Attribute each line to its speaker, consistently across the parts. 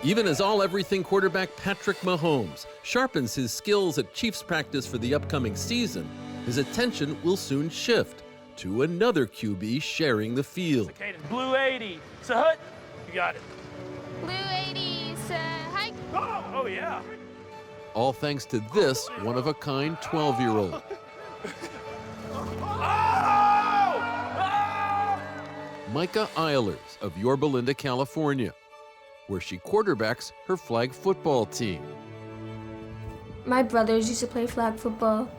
Speaker 1: Even as all-everything quarterback Patrick Mahomes sharpens his skills at Chiefs practice for the upcoming season, his attention will soon shift to another QB sharing the field.
Speaker 2: Blue 80. Sahut, you got it.
Speaker 3: Blue 80, hike.
Speaker 2: Oh, yeah.
Speaker 1: All thanks to this one-of-a-kind 12-year-old. Myka Eilers of Yorba Linda, California, where she quarterbacks her flag football team.
Speaker 4: My brothers used to play flag football,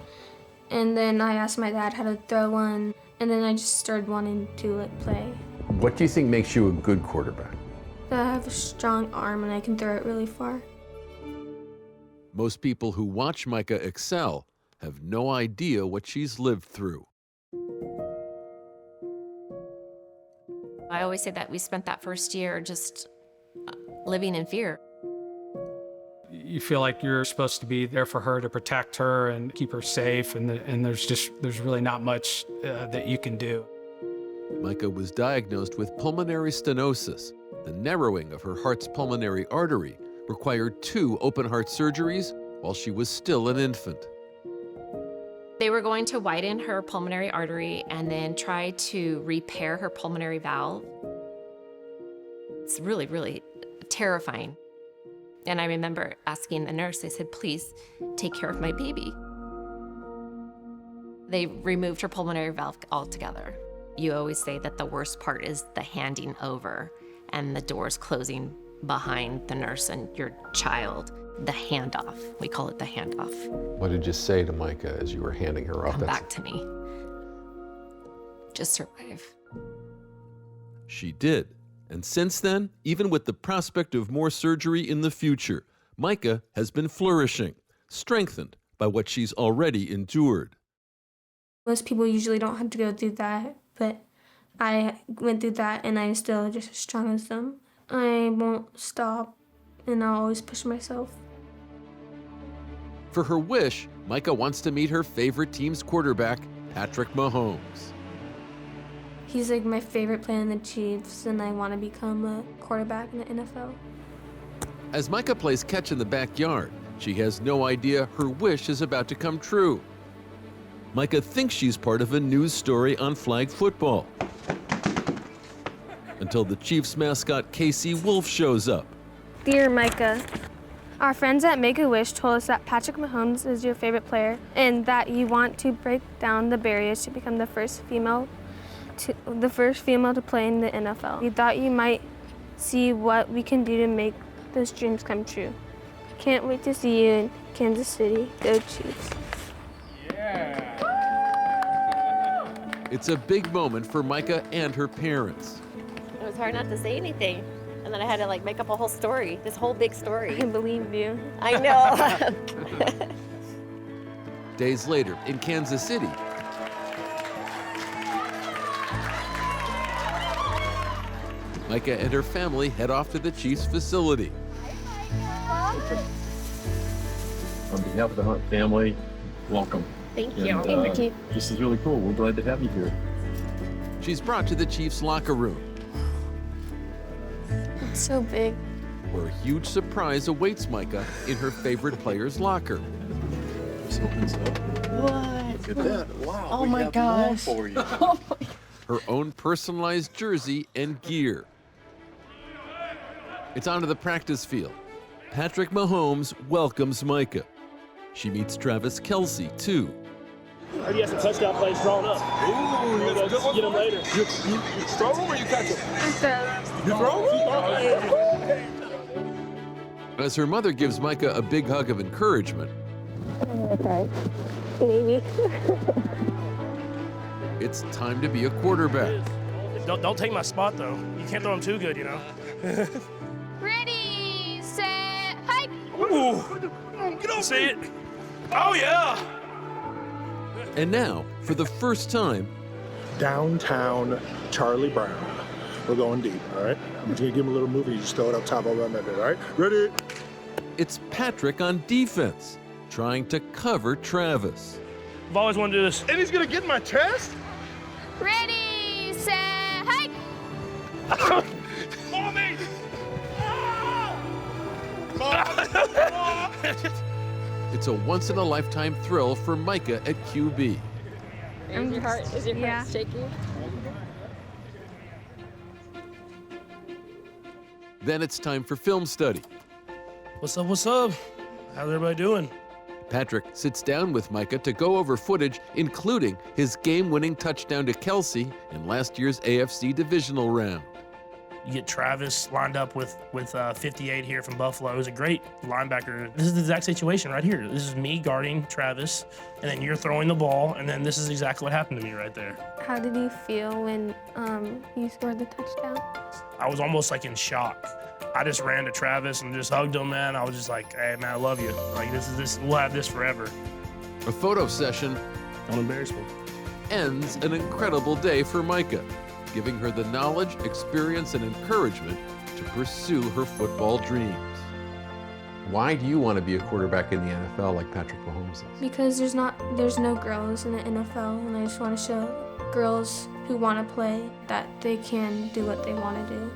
Speaker 4: and then I asked my dad how to throw one, and then I just started wanting to play.
Speaker 1: What do you think makes you a good quarterback?
Speaker 4: That I have a strong arm and I can throw it really far.
Speaker 1: Most people who watch Myka excel have no idea what she's lived through.
Speaker 5: I always say that we spent that first year just living in fear.
Speaker 6: You feel like you're supposed to be there for her to protect her and keep her safe, and there's really not much that you can do.
Speaker 1: Myka was diagnosed with pulmonary stenosis. The narrowing of her heart's pulmonary artery required 2 open-heart surgeries while she was still an infant.
Speaker 5: They were going to widen her pulmonary artery and then try to repair her pulmonary valve. It's really, really terrifying. And I remember asking the nurse, I said, please take care of my baby. They removed her pulmonary valve altogether. You always say that the worst part is the handing over and the doors closing behind the nurse and your child. The handoff. We call it the handoff.
Speaker 1: What did you say to Myka as you were handing her off?
Speaker 5: Come back to me. Just survive.
Speaker 1: She did. And since then, even with the prospect of more surgery in the future, Myka has been flourishing, strengthened by what she's already endured.
Speaker 4: Most people usually don't have to go through that, but I went through that and I'm still just as strong as them. I won't stop and I'll always push myself.
Speaker 1: For her wish, Myka wants to meet her favorite team's quarterback, Patrick Mahomes.
Speaker 4: He's like my favorite player in the Chiefs, and I want to become a quarterback in the NFL.
Speaker 1: As Myka plays catch in the backyard, she has no idea her wish is about to come true. Myka thinks she's part of a news story on flag football, until the Chiefs mascot Casey Wolf shows up.
Speaker 4: Dear Micah, our friends at Make-A-Wish told us that Patrick Mahomes is your favorite player and that you want to break down the barriers to become the first female to play in the NFL. We thought you might see what we can do to make those dreams come true. Can't wait to see you in Kansas City. Go Chiefs.
Speaker 2: Yeah.
Speaker 1: It's a big moment for Myka and her parents.
Speaker 5: It was hard not to say anything. And then I had to make up a whole story, this whole big story.
Speaker 4: I believe you.
Speaker 5: I know.
Speaker 1: Days later, in Kansas City, Myka and her family head off to the Chiefs facility.
Speaker 7: On behalf of the Hunt family, welcome.
Speaker 5: Thank you.
Speaker 4: Thank you.
Speaker 7: This is really cool. We're glad to have you here.
Speaker 1: She's brought to the Chiefs locker room,
Speaker 4: It's so big.
Speaker 1: where a huge surprise awaits Myka in her favorite player's locker.
Speaker 7: This opens up.
Speaker 5: What?
Speaker 7: Look at that. Wow.
Speaker 5: Oh
Speaker 7: we
Speaker 5: my
Speaker 7: have
Speaker 5: gosh.
Speaker 7: more for you.
Speaker 1: Her own personalized jersey and gear. It's onto the practice field. Patrick Mahomes welcomes Myka. She meets Travis Kelce, too.
Speaker 2: Already got some touchdown plays drawn up.
Speaker 7: Ooh, that's a good one.
Speaker 2: Get them later.
Speaker 7: You throw them or you catch them? You throw them?
Speaker 1: As her mother gives Myka a big hug of encouragement,
Speaker 4: Okay. Maybe.
Speaker 1: it's time to be a quarterback.
Speaker 2: Don't take my spot, though. You can't throw them too good, you know.
Speaker 3: Ready, set, hike.
Speaker 2: Ooh. Get on. See it? Oh, yeah.
Speaker 1: And now, for the first time,
Speaker 8: Downtown Charlie Brown. We're going deep, all right? I'm just gonna give him a little movie. You just throw it up top over that bit, all right? Ready?
Speaker 1: it's Patrick on defense, trying to cover Travis.
Speaker 2: I've always wanted to do this.
Speaker 8: And he's gonna get in my chest?
Speaker 3: Ready, set, hike.
Speaker 2: Mommy!
Speaker 1: It's a once-in-a-lifetime thrill for Micah at QB.
Speaker 9: Is your heart shaking?
Speaker 1: Then it's time for film study.
Speaker 2: What's up, what's up? How's everybody doing?
Speaker 1: Patrick sits down with Micah to go over footage, including his game-winning touchdown to Kelsey in last year's AFC divisional round.
Speaker 2: You get Travis lined up with 58 here from Buffalo. It was a great linebacker. This is the exact situation right here. This is me guarding Travis, and then you're throwing the ball, and then this is exactly what happened to me right there.
Speaker 4: How did you feel when you scored the touchdown?
Speaker 2: I was almost like in shock. I just ran to Travis and just hugged him, man. I was just like, hey, man, I love you. Like, we'll have this forever.
Speaker 1: A photo session
Speaker 2: Don't embarrass me.
Speaker 1: ends an incredible day for Micah, giving her the knowledge, experience, and encouragement to pursue her football dreams. Why do you want to be a quarterback in the NFL like Patrick Mahomes is?
Speaker 4: Because there's no girls in the NFL, and I just want to show girls who want to play that they can do what they want to do.